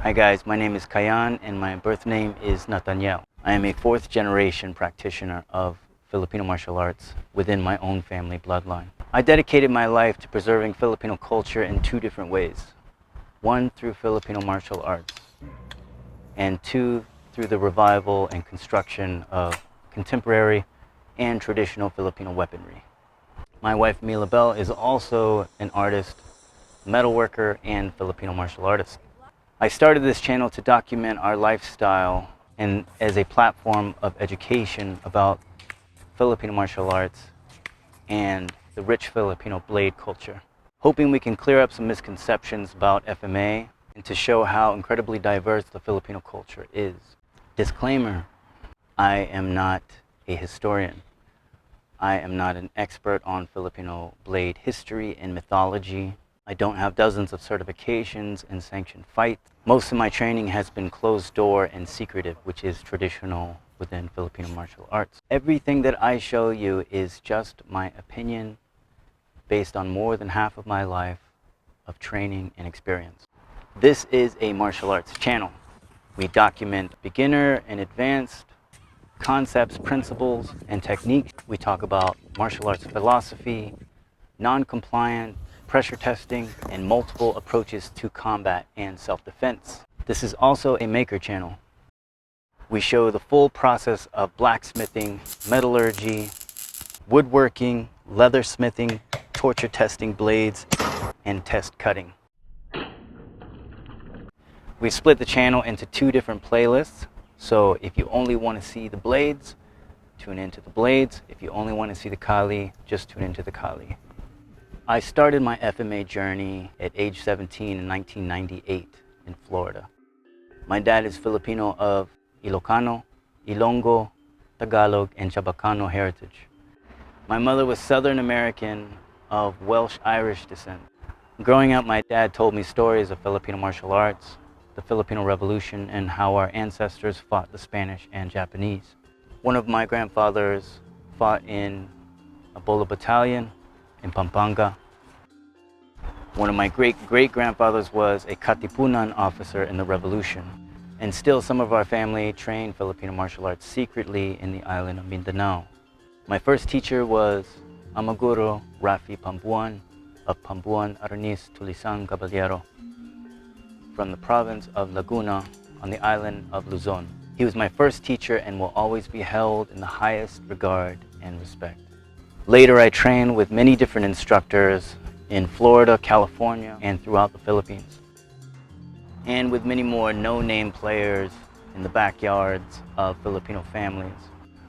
Hi guys, my name is Kayan and my birth name is Nathaniel. I am a fourth generation practitioner of Filipino martial arts within my own family bloodline. I dedicated my life to preserving Filipino culture in two different ways. One, through Filipino martial arts, and two, through the revival and construction of contemporary and traditional Filipino weaponry. My wife Mila Bell is also an artist, metalworker, and Filipino martial artist. I started this channel to document our lifestyle and as a platform of education about Filipino martial arts and the rich Filipino blade culture, hoping we can clear up some misconceptions about FMA and to show how incredibly diverse the Filipino culture is. Disclaimer, I am not a historian. I am not an expert on Filipino blade history and mythology. I don't have dozens of certifications and sanctioned fights. Most of my training has been closed door and secretive, which is traditional within Filipino martial arts. Everything that I show you is just my opinion based on more than half of my life of training and experience. This is a martial arts channel. We document beginner and advanced concepts, principles, and techniques. We talk about martial arts philosophy, non-compliant, pressure testing, and multiple approaches to combat and self-defense. This is also a maker channel. We show the full process of blacksmithing, metallurgy, woodworking, leathersmithing, torture testing blades, and test cutting. We split the channel into two different playlists. So if you only want to see the blades, tune into the blades. If you only want to see the Kali, just tune into the Kali. I started my FMA journey at age 17 in 1998 in Florida. My dad is Filipino of Ilocano, Ilonggo, Tagalog, and Chabacano heritage. My mother was Southern American of Welsh-Irish descent. Growing up, my dad told me stories of Filipino martial arts, the Filipino Revolution, and how our ancestors fought the Spanish and Japanese. One of my grandfathers fought in a Bola battalion in Pampanga. One of my great-great-grandfathers was a Katipunan officer in the Revolution. And still some of our family trained Filipino martial arts secretly in the island of Mindanao. My first teacher was Amaguro Rafi Pambuan of Pambuan, Aranis, Tulisan, Caballero, from the province of Laguna on the island of Luzon. He was my first teacher and will always be held in the highest regard and respect. Later, I trained with many different instructors in Florida, California, and throughout the Philippines, and with many more no-name players in the backyards of Filipino families.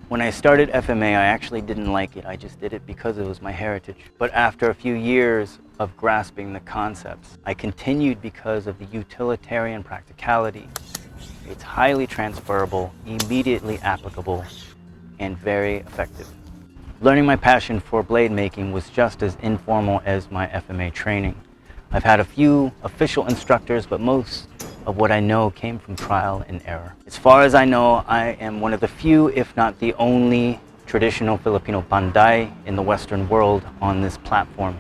When I started FMA, I actually didn't like it. I just did it because it was my heritage. But after a few years of grasping the concepts, I continued because of the utilitarian practicality. It's highly transferable, immediately applicable, and very effective. Learning my passion for blade making was just as informal as my FMA training. I've had a few official instructors, but most of what I know came from trial and error. As far as I know, I am one of the few, if not the only, traditional Filipino panday in the Western world on this platform.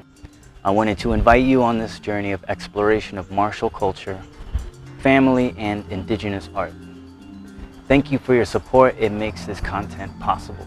I wanted to invite you on this journey of exploration of martial culture, family, and indigenous art. Thank you for your support. It makes this content possible.